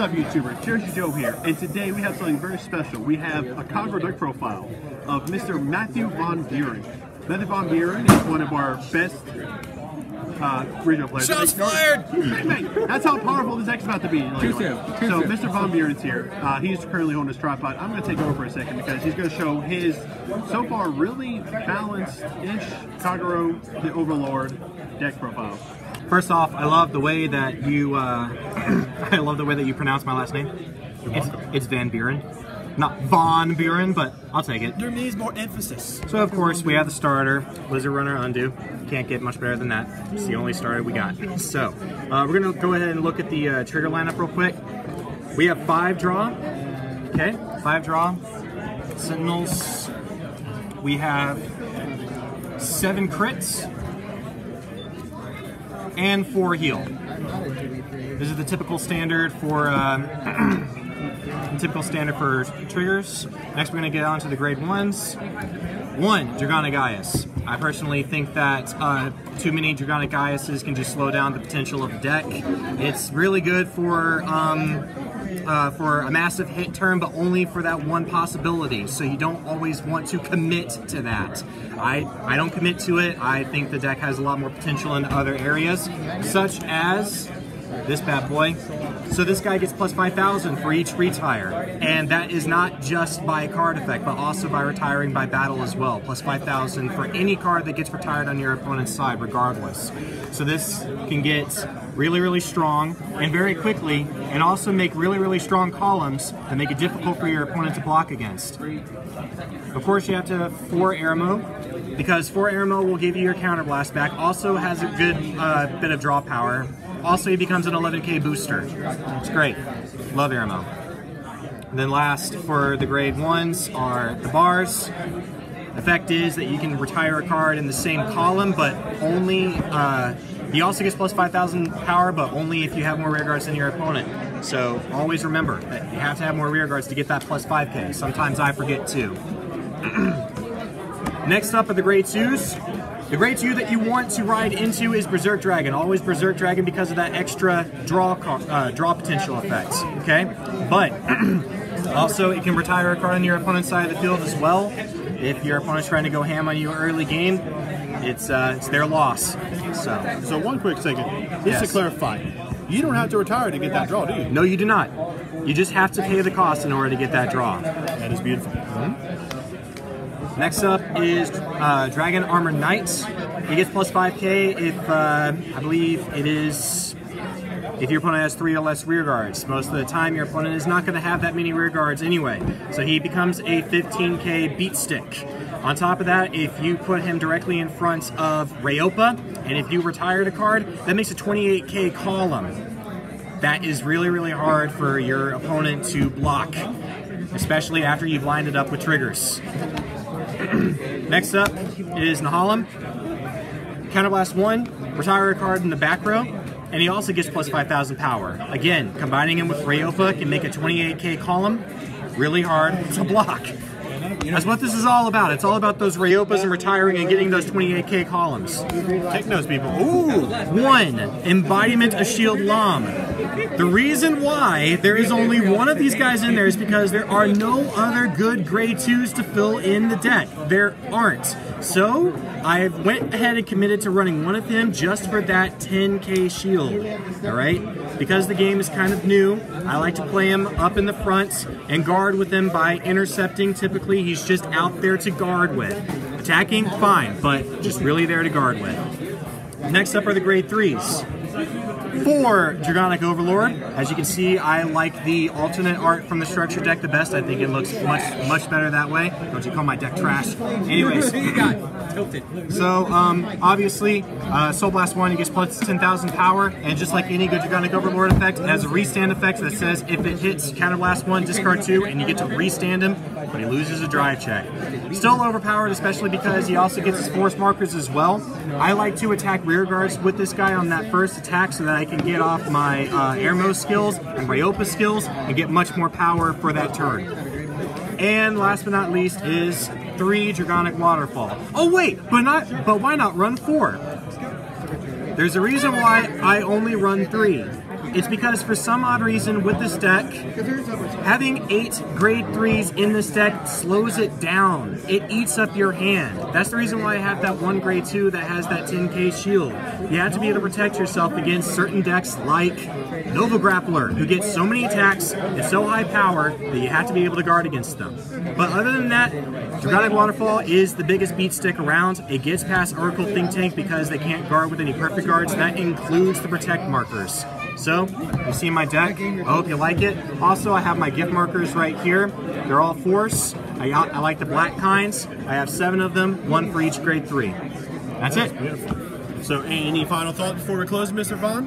up, YouTubers? Jersey Joe here, and today we have something very special. We have a Kagero deck profile of Mr. Matthew Van Buren. Matthew Van Buren is one of our best regional players. Shots fired! That's how powerful this deck is about to be. Too soon. So Mr. Van Buren's here. He's currently holding his tripod. I'm going to take over for a second because he's going to show his, so far, really balanced-ish Kagero the Overlord deck profile. First off, I love the way that you I love the way that you pronounce my last name. It's Van Buren. Not Von Buren, but I'll take it. There needs more emphasis. So of course we have the starter, Lizard Runner Undo. Can't get much better than that. It's the only starter we got. So we're gonna go ahead and look at the trigger lineup real quick. We have 5 draw. Okay, 5 draw. Sentinels. We have 7 crits. And 4 heal. This is the typical standard for triggers. Next, we're going to get on to the grade 1s. 1, Dragonic Gaius. I personally think that too many Dragonic Gaiuses can just slow down the potential of the deck. It's really good for a massive hit turn, but only for that one possibility. So you don't always want to commit to that. I don't commit to it. I think the deck has a lot more potential in other areas, such as this bad boy. So this guy gets plus 5,000 for each retire, and that is not just by card effect, but also by retiring by battle as well. Plus 5,000 for any card that gets retired on your opponent's side, regardless. So this can get really, really strong and very quickly, and also make really, really strong columns that make it difficult for your opponent to block against. Of course, you have to have 4 Airmo, because 4 Airmo will give you your counterblast back. Also has a good bit of draw power. Also, he becomes an 11k booster. It's great. Love Airmo. And then last for the grade 1s are the bars. Effect is that you can retire a card in the same column, but only, he also gets plus 5,000 power, but only if you have more rear guards than your opponent. So always remember that you have to have more rear guards to get that plus 5k. Sometimes I forget too. Next up are the grade 2s. The grade 2 that you want to ride into is Berserk Dragon. Always Berserk Dragon because of that extra draw potential effect, okay? But also it can retire a card on your opponent's side of the field as well. If your opponent's trying to go ham on you early game, it's their loss. So one quick second, just to clarify, you don't have to retire to get that draw, do you? No, you do not. You just have to pay the cost in order to get that draw. That is beautiful. Next up is Dragon Armor Knight. He gets plus 5k if, I believe it is, if your opponent has 3 or less rear guards. Most of the time your opponent is not going to have that many rear guards anyway. So he becomes a 15k beat stick. On top of that, if you put him directly in front of Rayopa, and if you retired a card, that makes a 28k column. That is really, really hard for your opponent to block, especially after you've lined it up with triggers. Next up is Nahalem. Counterblast 1, retire a card in the back row, and he also gets plus 5,000 power. Again, combining him with Rayopa can make a 28k column really hard to block. That's what this is all about. It's all about those Rayopas and retiring and getting those 28k columns. Take notes, people. Ooh, 1, Embodiment of Shield Lam. The reason why there is only one of these guys in there is because there are no other good grade 2s to fill in the deck. There aren't. So I went ahead and committed to running one of him just for that 10k shield. Alright? Because the game is kind of new, I like to play him up in the front and guard with him by intercepting. Typically he's just out there to guard with. Attacking, fine, but just really there to guard with. Next up are the grade 3s. 4, Dragonic Overlord. As you can see, I like the alternate art from the structure deck the best. I think it looks much better that way. Don't you call my deck trash? Anyways, You got tilted. so obviously, Soul Blast 1, he gets plus 10,000 power, and just like any good Dragonic Overlord effect, it has a restand effect that says if it hits Counterblast 1, discard 2, and you get to restand him, but he loses a drive check. Still overpowered, especially because he also gets his force markers as well. I like to attack rear guards with this guy on that first attack so that I can get off my Airmo skills and Rayopa skills and get much more power for that turn. And last but not least is 3, Dragonic Waterfall. Oh wait, but why not run 4? There's a reason why I only run 3. It's because for some odd reason with this deck, having 8 grade 3s in this deck slows it down. It eats up your hand. That's the reason why I have that 1 grade 2 that has that 10k shield. You have to be able to protect yourself against certain decks like Nova Grappler, who gets so many attacks and so high power that you have to be able to guard against them. But other than that, Dragonic Waterfall is the biggest beat stick around. It gets past Oracle Think Tank because they can't guard with any perfect guards. That includes the protect markers. So, you see my deck. I hope you like it. Also, I have my gift markers right here. They're all force. I like the black kinds. I have 7 of them, 1 for each grade 3. That's it. Beautiful. So, any final thought before we close, Mr. Vaughn?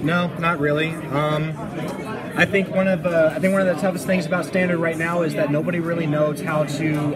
No, not really. I think one of the toughest things about Standard right now is that nobody really knows how to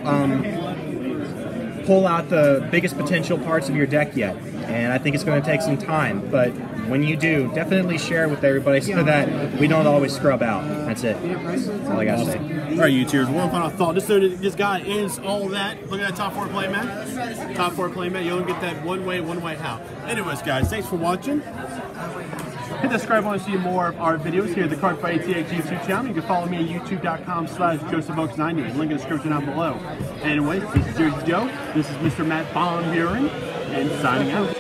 pull out the biggest potential parts of your deck yet. And I think it's going to take some time, but when you do, definitely share it with everybody so that we don't always scrub out. That's it. That's all I got to say. All right, YouTubers, one final thought. This guy is all that. Look at that top 4 playmat. Top 4 playmat. You only get that one way how. Anyways, guys, thanks for watching. Hit the subscribe button to see more of our videos here at the Card Fight ATX YouTube channel. You can follow me at youtube.com/JosephOaks90. Link in the description down below. Anyways, this is Jersey Joe. This is Mr. Matt Von Buren, and signing out.